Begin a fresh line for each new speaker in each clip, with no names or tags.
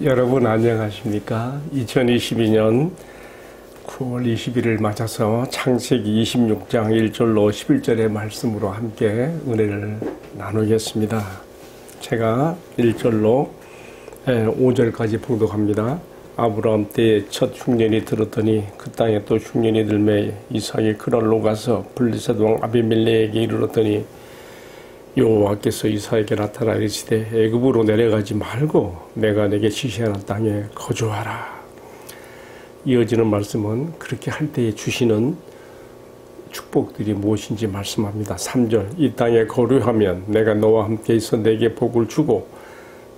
여러분 안녕하십니까? 2022년 9월 20일을 맞아서 창세기 26장 1절로 11절의 말씀으로 함께 은혜를 나누겠습니다. 제가 1절로 5절까지 봉독합니다. 아브라함 때에 첫 흉년이 들었더니 그 땅에 또 흉년이 들매 이삭이 그랄로 가서 블레셋 왕 아비멜렉에게 이르렀더니 여호와께서 이삭에게 나타나 이르시되 애굽으로 내려가지 말고 내가 내게 지시하는 땅에 거주하라. 이어지는 말씀은 그렇게 할 때에 주시는 축복들이 무엇인지 말씀합니다. 3절 이 땅에 거류하면 내가 너와 함께 있어 내게 복을 주고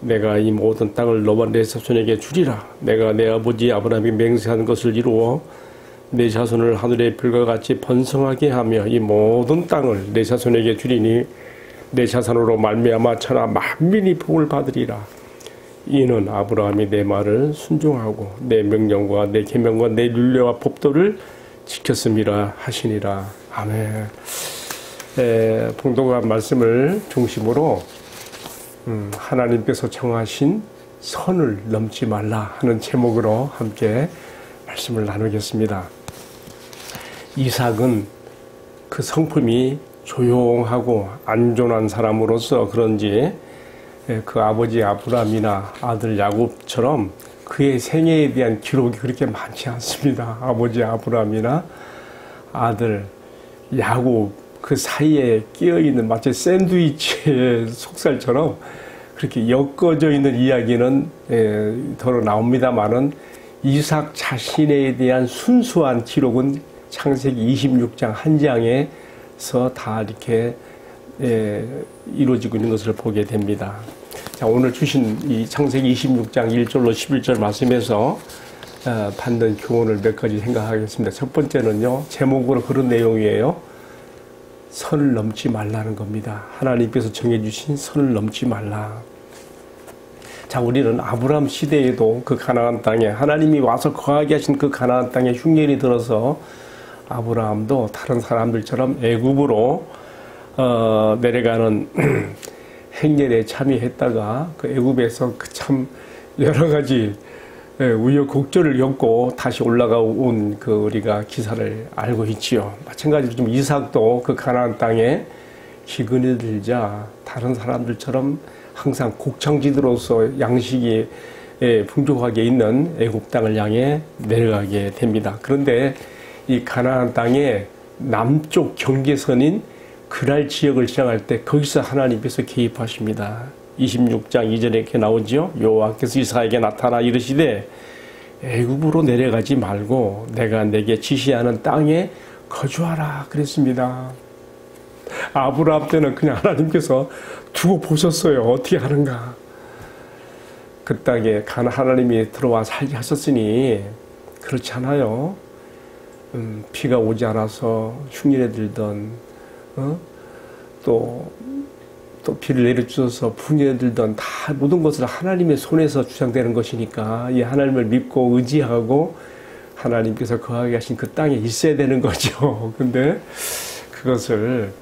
내가 이 모든 땅을 너와 내 자손에게 주리라. 내가 내 아버지 아브라함이 맹세한 것을 이루어 내 자손을 하늘의 별과 같이 번성하게 하며 이 모든 땅을 내 자손에게 주리니 내 자손으로 말미암아 천하 만민이 복을 받으리라. 이는 아브라함이 내 말을 순종하고 내 명령과 내 계명과 내 율례와 법도를 지켰음이라 하시니라. 아멘. 봉독한 말씀을 중심으로 하나님께서 정하신 선을 넘지 말라 하는 제목으로 함께 말씀을 나누겠습니다. 이삭은 그 성품이 조용하고 안존한 사람으로서 그런지 그 아버지 아브라함이나 아들 야곱처럼 그의 생애에 대한 기록이 그렇게 많지 않습니다. 아버지 아브라함이나 아들 야곱 그 사이에 끼어있는 마치 샌드위치의 속살처럼 그렇게 엮어져 있는 이야기는 더러 나옵니다만은 이삭 자신에 대한 순수한 기록은 창세기 26장 한 장에서 다 이렇게 이루어지고 있는 것을 보게 됩니다. 자, 오늘 주신 이 창세기 26장 1절로 11절 말씀에서 받는 교훈을 몇 가지 생각하겠습니다. 첫 번째는요, 제목으로 그런 내용이에요. 선을 넘지 말라는 겁니다. 하나님께서 정해주신 선을 넘지 말라. 자, 우리는 아브라함 시대에도 그 가나안 땅에 하나님이 와서 거하게 하신 그 가나안 땅에 흉년이 들어서 아브라함도 다른 사람들처럼 애굽으로 내려가는 행렬에 참여했다가 그 애굽에서 그 참 여러 가지 우여곡절을 겪고 다시 올라가 온 그 우리가 기사를 알고 있지요. 마찬가지로 좀 이삭도 그 가나안 땅에 기근이 들자 다른 사람들처럼 항상 곡창지대로서 양식이 풍족하게 있는 애굽 땅을 향해 내려가게 됩니다. 그런데 이 가나안 땅의 남쪽 경계선인 그랄 지역을 지나갈 때 거기서 하나님께서 개입하십니다. 26장 2절에 이렇게 나오죠. 여호와께서 이삭에게 나타나 이르시되 애굽으로 내려가지 말고 내가 내게 지시하는 땅에 거주하라 그랬습니다. 아브라함 때는 그냥 하나님께서 두고 보셨어요. 어떻게 하는가. 그 땅에 하나님이 들어와 살게 하셨으니 그렇지 않아요. 비가 오지 않아서 흉년에 들던 또 비를 내려주셔서 풍년에 들던 다 모든 것을 하나님의 손에서 주장되는 것이니까 이 하나님을 믿고 의지하고 하나님께서 거하게 하신 그 땅에 있어야 되는 거죠. 근데 그것을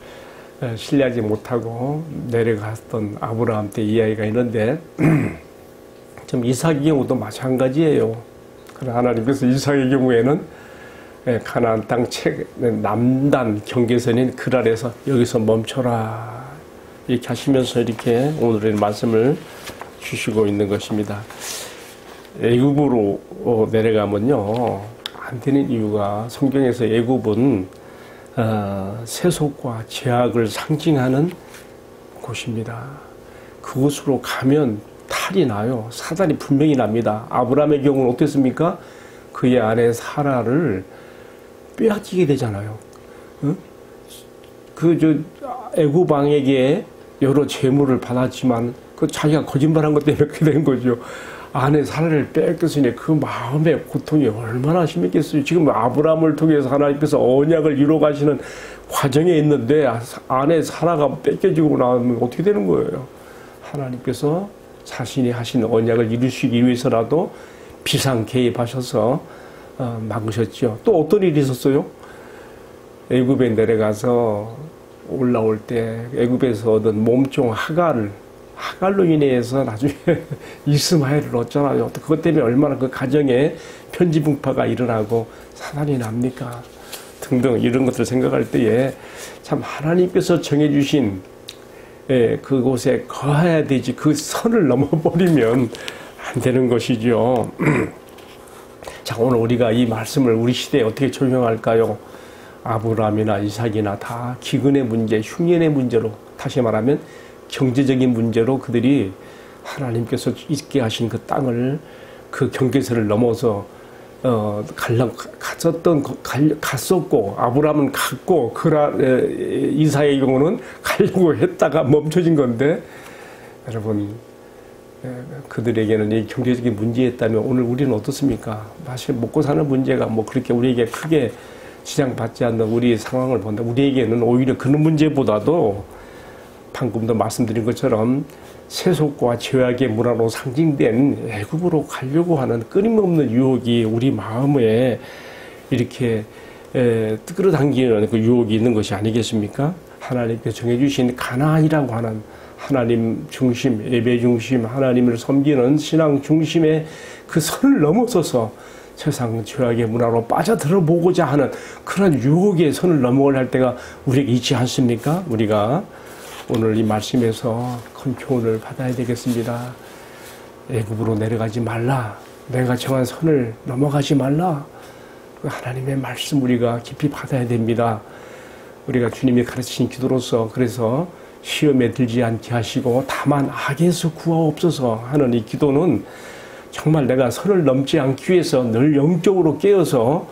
신뢰하지 못하고 내려갔던 아브라함 때 이야기가 있는데 좀 이삭의 경우도 마찬가지예요. 그러나 하나님께서 이삭의 경우에는 가나안 땅 남단 경계선인 그랄에서 여기서 멈춰라 이렇게 하시면서 이렇게 오늘의 말씀을 주시고 있는 것입니다. 애굽으로 내려가면요 안 되는 이유가 성경에서 애굽은 세속과 죄악을 상징하는 곳입니다. 그곳으로 가면 탈이 나요. 사단이 분명히 납니다. 아브라함의 경우는 어땠습니까? 그의 아내 사라를 빼앗기게 되잖아요. 애굽 왕에게 여러 재물을 받았지만 그 자기가 거짓말한 것 때문에 그렇게 된 거죠. 아내 사라를 빼앗겼으니 그 마음의 고통이 얼마나 심했겠어요. 지금 아브라함을 통해서 하나님께서 언약을 이루어 가시는 과정에 있는데 아내 사라가 뺏겨지고 나면 어떻게 되는 거예요? 하나님께서 자신이 하신 언약을 이루시기 위해서라도 비상 개입하셔서 막으셨죠. 또 어떤 일이 있었어요? 애굽에 내려가서 올라올 때 애굽에서 얻은 몸종 하가를 하갈로 인해서 나중에 이스마엘을 얻잖아요. 그것 때문에 얼마나 그 가정에 편지분파가 일어나고 사단이 납니까? 등등 이런 것들을 생각할 때에 참 하나님께서 정해주신 그곳에 거해야 되지 그 선을 넘어버리면 안 되는 것이죠. 자, 오늘 우리가 이 말씀을 우리 시대에 어떻게 적용할까요? 아브라함이나 이삭이나 다 기근의 문제, 흉년의 문제로, 다시 말하면 경제적인 문제로 그들이 하나님께서 있게 하신 그 땅을, 그 경계선을 넘어서 갔었고, 아브라함은 갔고, 이삭의 경우는 가려고 했다가 멈춰진 건데, 여러분, 그들에게는 이 경제적인 문제였다면 오늘 우리는 어떻습니까? 사실 먹고 사는 문제가 뭐 그렇게 우리에게 크게 지장받지 않는 우리의 상황을 본다. 우리에게는 오히려 그런 문제보다도 방금도 말씀드린 것처럼 세속과 죄악의 문화로 상징된 애굽으로 가려고 하는 끊임없는 유혹이 우리 마음에 이렇게 끌어당기는 그 유혹이 있는 것이 아니겠습니까? 하나님께서 정해주신 가나안이라고 하는 하나님 중심, 예배 중심, 하나님을 섬기는 신앙 중심의 그 선을 넘어서서 세상 죄악의 문화로 빠져들어 보고자 하는 그런 유혹의 선을 넘어갈 할 때가 우리에게 있지 않습니까? 우리가 오늘 이 말씀에서 큰 교훈을 받아야 되겠습니다. 애굽으로 내려가지 말라. 내가 정한 선을 넘어가지 말라. 그 하나님의 말씀 우리가 깊이 받아야 됩니다. 우리가 주님이 가르치신 기도로서 그래서 시험에 들지 않게 하시고 다만 악에서 구하옵소서 하는 이 기도는 정말 내가 선을 넘지 않기 위해서 늘 영적으로 깨어서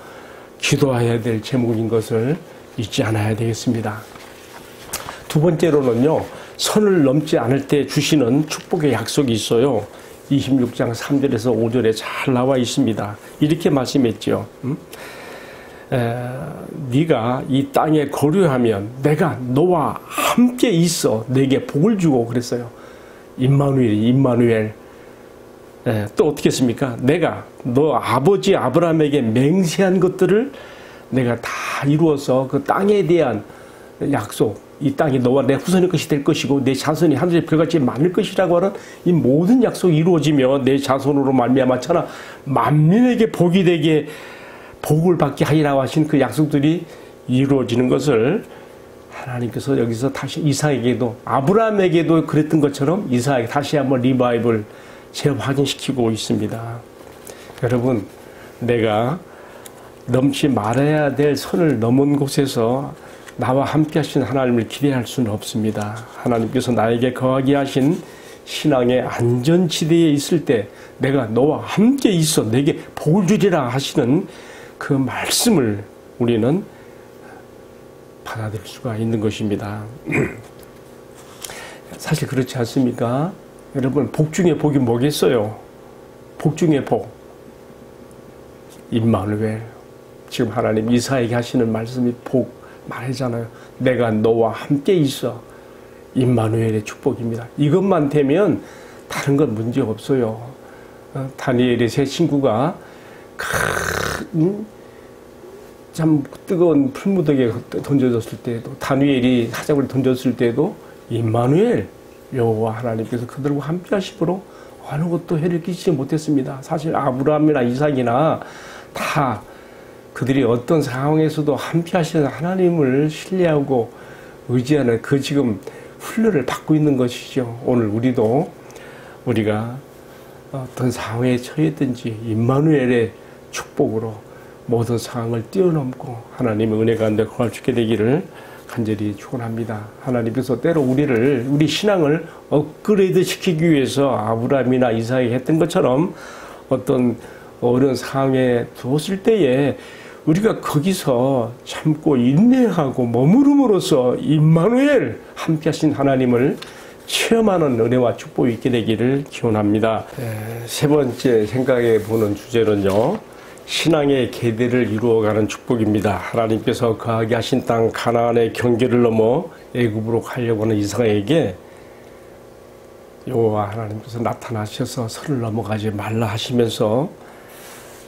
기도해야 될 제목인 것을 잊지 않아야 되겠습니다. 두 번째로는요, 선을 넘지 않을 때 주시는 축복의 약속이 있어요. 26장 3절에서 5절에 잘 나와 있습니다. 이렇게 말씀했죠. 네가 이 땅에 거류하면 내가 너와 함께 있어 내게 복을 주고 그랬어요. 임마누엘. 또 어떻게 했습니까? 내가 너 아버지 아브라함에게 맹세한 것들을 내가 다 이루어서 그 땅에 대한 약속, 이 땅이 너와 내 후손의 것이 될 것이고 내 자손이 하늘의 별같이 많을 것이라고 하는 이 모든 약속이 이루어지며 내 자손으로 말미암아 천하 만민에게 복이 되게 복을 받게 하리라고 하신 그 약속들이 이루어지는 것을 하나님께서 여기서 다시 이삭에게도 아브라함에게도 그랬던 것처럼 이삭에게 다시 한번 리바이벌 재확인시키고 있습니다. 여러분, 내가 넘지 말아야 될 선을 넘은 곳에서 나와 함께 하신 하나님을 기대할 수는 없습니다. 하나님께서 나에게 거하게 하신 신앙의 안전지대에 있을 때 내가 너와 함께 있어 내게 복을 주리라 하시는 그 말씀을 우리는 받아들일 수가 있는 것입니다. 사실 그렇지 않습니까? 여러분, 복 중에 복이 뭐겠어요? 복 중에 복. 임마누엘. 지금 하나님 이삭에게 하시는 말씀이 복 말하잖아요. 내가 너와 함께 있어. 임마누엘의 축복입니다. 이것만 되면 다른 건 문제 없어요. 다니엘의 세 친구가 참 뜨거운 풀무더기에 던져졌을 때에도 다니엘이 사자굴에 던졌을 때에도 임마누엘 여호와 하나님께서 그들과 함께 하심으로 어느 것도 해를 끼치지 못했습니다. 사실 아브라함이나 이삭이나 다 그들이 어떤 상황에서도 함께 하시는 하나님을 신뢰하고 의지하는 그 지금 훈련을 받고 있는 것이죠. 오늘 우리가 어떤 상황에 처했든지 임마누엘의 축복으로 모든 상황을 뛰어넘고 하나님의 은혜 가운데 거할 수 있게 되기를 간절히 축원합니다. 하나님께서 때로 우리 신앙을 업그레이드 시키기 위해서 아브라함이나 이삭이 했던 것처럼 어떤 어려운 상황에 두었을 때에 우리가 거기서 참고 인내하고 머무름으로써 임마누엘 함께 하신 하나님을 체험하는 은혜와 축복이 있게 되기를 기원합니다. 세 번째 생각해 보는 주제는요, 신앙의 계대를 이루어가는 축복입니다. 하나님께서 거하게 하신 땅 가나안의 경계를 넘어 애굽으로 가려고 하는 이삭에게 여호와 하나님께서 나타나셔서 선을 넘어가지 말라 하시면서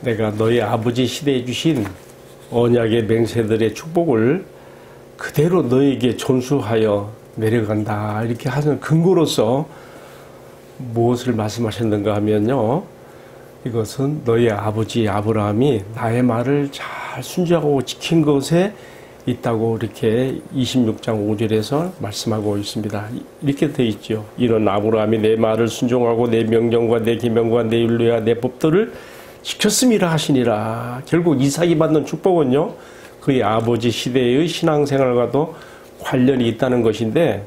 내가 너희 아버지 시대에 주신 언약의 맹세들의 축복을 그대로 너에게 전수하여 내려간다 이렇게 하는 근거로서 무엇을 말씀하셨는가 하면요. 이것은 너의 아버지 아브라함이 나의 말을 잘 순종하고 지킨 것에 있다고 이렇게 26장 5절에서 말씀하고 있습니다. 이렇게 되어 있죠. 이런 아브라함이 내 말을 순종하고 내 명령과 내 계명과 내 율례와 내 법도를 지켰음이라 하시니라. 결국 이삭이 받는 축복은요. 그의 아버지 시대의 신앙생활과도 관련이 있다는 것인데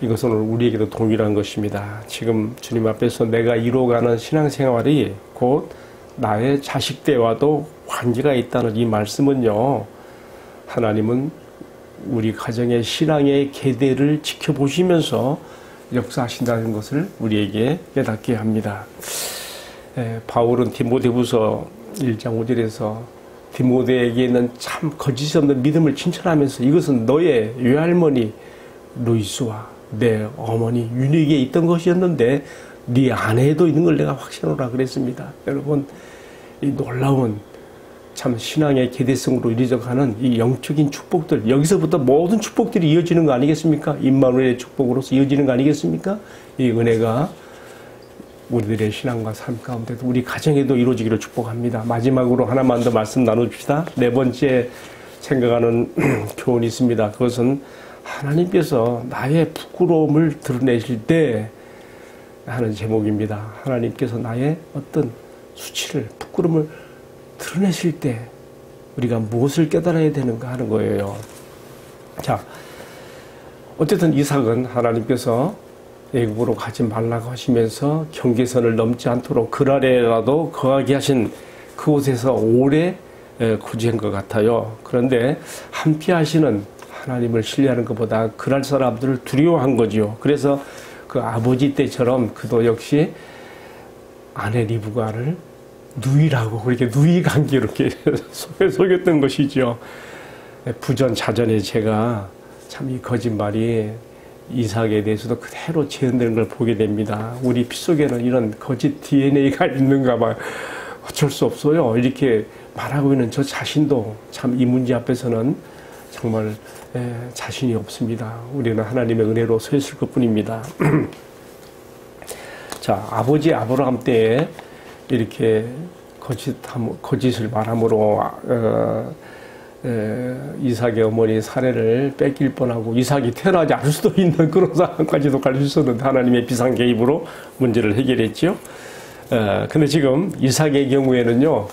이것은 우리에게도 동일한 것입니다. 지금 주님 앞에서 내가 이루어가는 신앙생활이 곧 나의 자식 때와도 관계가 있다는 이 말씀은요. 하나님은 우리 가정의 신앙의 계대를 지켜보시면서 역사하신다는 것을 우리에게 깨닫게 합니다. 바울은 디모데후서 1장 5절에서 디모데에게는 참 거짓이 없는 믿음을 칭찬하면서 이것은 너의 외할머니 루이스와 내 어머니 유니에게 있던 것이었는데 네 아내에도 있는 걸 내가 확신하노라 그랬습니다. 여러분 이 놀라운 참 신앙의 계대성으로 이루어가는 이 영적인 축복들 여기서부터 모든 축복들이 이어지는 거 아니겠습니까? 임마누엘의 축복으로서 이어지는 거 아니겠습니까? 이 은혜가 우리들의 신앙과 삶 가운데도 우리 가정에도 이루어지기를 축복합니다. 마지막으로 하나만 더 말씀 나눕시다. 네 번째 생각하는 교훈이 있습니다. 그것은 하나님께서 나의 부끄러움을 드러내실 때 하는 제목입니다. 하나님께서 나의 어떤 수치를 부끄러움을 드러내실 때 우리가 무엇을 깨달아야 되는가 하는 거예요. 자, 어쨌든 이삭은 하나님께서 애굽으로 가지 말라고 하시면서 경계선을 넘지 않도록 그랄에라도 거하게 하신 그곳에서 오래 구제한 것 같아요. 그런데 함께 하시는 하나님을 신뢰하는 것보다 그랄 사람들을 두려워한 거죠. 그래서 그 아버지 때처럼 그도 역시 아내 리브가를 누이라고 그렇게 누이 관계로 이렇게 속였던 것이죠. 부전자전에 제가 참 이 거짓말이 이삭에 대해서도 그대로 재현되는 걸 보게 됩니다. 우리 피 속에는 이런 거짓 DNA가 있는가 봐. 어쩔 수 없어요. 이렇게 말하고 있는 저 자신도 참 이 문제 앞에서는 정말 자신이 없습니다. 우리는 하나님의 은혜로 서 있을 것뿐입니다. 자, 아버지 아브라함 때에 이렇게 거짓을 말함으로 이삭의 어머니 사례를 뺏길 뻔하고 이삭이 태어나지 않을 수도 있는 그런 상황까지도 갈 수 있었는데 하나님의 비상 개입으로 문제를 해결했죠. 근데 지금 이삭의 경우에는요.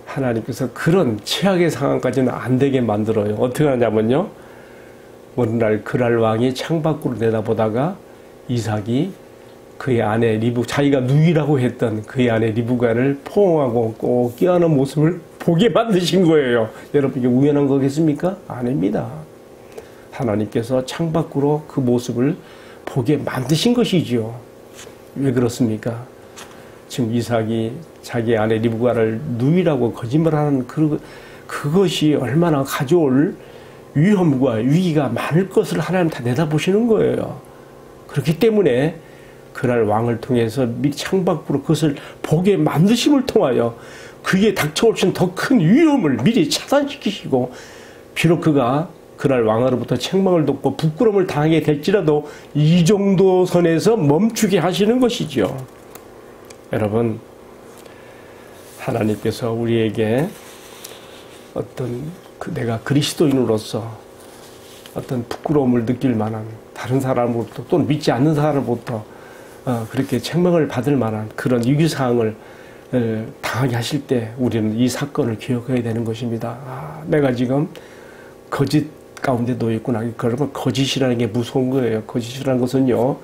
하나님께서 그런 최악의 상황까지는 안 되게 만들어요. 어떻게 하냐면요. 어느 날 그랄 왕이 창밖으로 내다보다가 이삭이 그의 아내 자기가 누이라고 했던 그의 아내 리브가를 포옹하고 꼭 껴안은 모습을 보게 만드신 거예요. 여러분 이게 우연한 거겠습니까? 아닙니다. 하나님께서 창밖으로 그 모습을 보게 만드신 것이지요. 왜 그렇습니까? 지금 이삭이 자기 아내 리브가를 누이라고 거짓말하는 그것이 얼마나 가져올 위험과 위기가 많을 것을 하나님 다 내다보시는 거예요. 그렇기 때문에 그날 왕을 통해서 미리 창밖으로 그것을 보게 만드심을 통하여 그게 닥쳐올 수 있는 더 큰 위험을 미리 차단시키시고 비록 그가 그날 왕으로부터 책망을 듣고 부끄러움을 당하게 될지라도 이 정도 선에서 멈추게 하시는 것이죠. 여러분 하나님께서 우리에게 어떤 내가 그리스도인으로서 어떤 부끄러움을 느낄 만한 다른 사람으로부터 또는 믿지 않는 사람으로부터 그렇게 책망을 받을 만한 그런 위기사항을 당하게 하실 때 우리는 이 사건을 기억해야 되는 것입니다. 내가 지금 거짓 가운데 놓여있구나. 그러면 거짓이라는 게 무서운 거예요. 거짓이라는 것은요.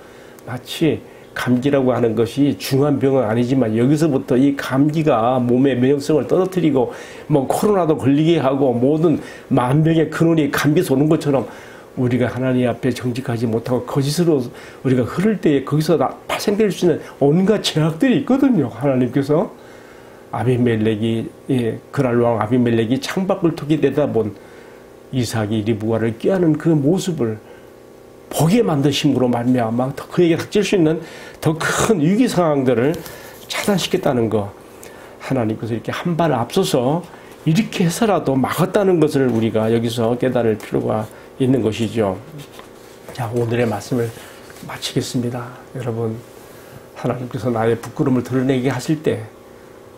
마치 감기라고 하는 것이 중한 병은 아니지만 여기서부터 이 감기가 몸의 면역성을 떨어뜨리고 뭐 코로나도 걸리게 하고 모든 만병의 근원이 감기에서 오는 것처럼 우리가 하나님 앞에 정직하지 못하고 거짓으로 우리가 흐를 때에 거기서 발생될 수 있는 온갖 제약들이 있거든요. 하나님께서 그랄 왕 아비멜렉이 창밖을 토기 내다본 이삭이 리브가를 꾀하는 그 모습을 보게 만드심으로 말미암아 그에게 닥칠 수 있는 더 큰 위기 상황들을 차단시켰다는 것. 하나님께서 이렇게 한 발 앞서서 이렇게 해서라도 막았다는 것을 우리가 여기서 깨달을 필요가 있는 것이죠. 자, 오늘의 말씀을 마치겠습니다. 여러분, 하나님께서 나의 부끄러움을 드러내게 하실 때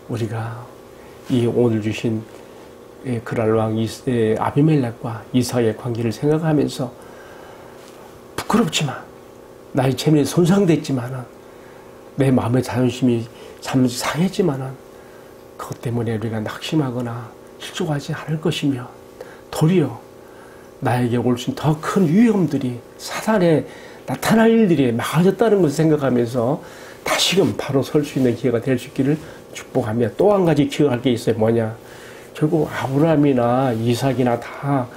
우리가 이 오늘 주신 그랄왕 아비멜렉과 이삭의 관계를 생각하면서 부끄럽지만 나의 체면이 손상됐지만 내 마음의 자존심이 참 상했지만 그것 때문에 우리가 낙심하거나 실족하지 않을 것이며 도리어 나에게 올 수 있는 더 큰 위험들이 사단에 나타날 일들이 막아졌다는 것을 생각하면서 다시금 바로 설 수 있는 기회가 될 수 있기를 축복하며 또 한 가지 기억할 게 있어요. 뭐냐? 결국 아브라함이나 이삭이나 다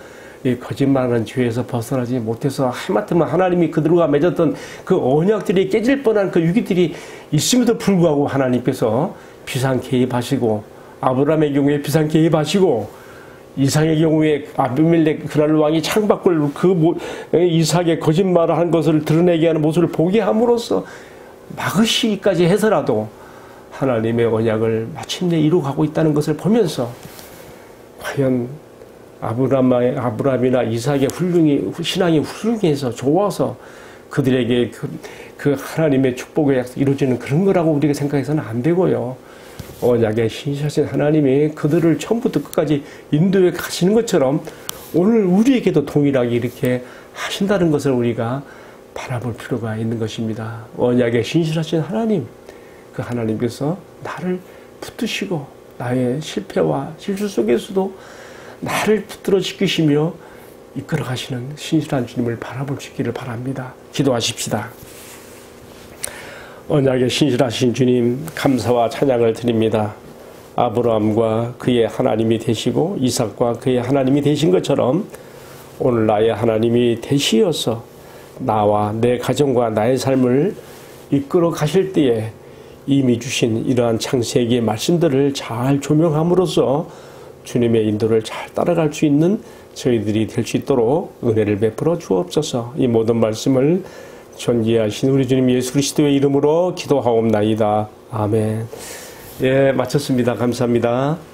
거짓말하는 죄에서 벗어나지 못해서 하마터면 하나님이 그들과 맺었던 그 언약들이 깨질 뻔한 그 위기들이 있음에도 불구하고 하나님께서 비상 개입하시고 아브라함의 경우에 비상 개입하시고 이삭의 경우에 아비멜렉 그랄 왕이 창밖을 이삭의 거짓말을 한 것을 드러내게 하는 모습을 보게 함으로써 막으시기까지 해서라도 하나님의 언약을 마침내 이루어가고 있다는 것을 보면서 과연 아브라함이나 이삭의 신앙이 훌륭해서 좋아서 그들에게 그 하나님의 축복의 약속이 이루어지는 그런 거라고 우리가 생각해서는 안 되고요. 언약의 신실하신 하나님이 그들을 처음부터 끝까지 인도해 가시는 것처럼 오늘 우리에게도 동일하게 이렇게 하신다는 것을 우리가 바라볼 필요가 있는 것입니다. 언약의 신실하신 하나님, 그 하나님께서 나를 붙드시고 나의 실패와 실수 속에서도 나를 붙들어 지키시며 이끌어 가시는 신실한 주님을 바라볼 수 있기를 바랍니다. 기도하십시다. 언약의 신실하신 주님, 감사와 찬양을 드립니다. 아브라함과 그의 하나님이 되시고 이삭과 그의 하나님이 되신 것처럼 오늘 나의 하나님이 되시어서 나와 내 가정과 나의 삶을 이끌어 가실 때에 이미 주신 이러한 창세기의 말씀들을 잘 조명함으로써 주님의 인도를 잘 따라갈 수 있는 저희들이 될 수 있도록 은혜를 베풀어 주옵소서. 이 모든 말씀을 존귀하신 우리 주님 예수 그리스도의 이름으로 기도하옵나이다. 아멘. 예, 마쳤습니다. 감사합니다.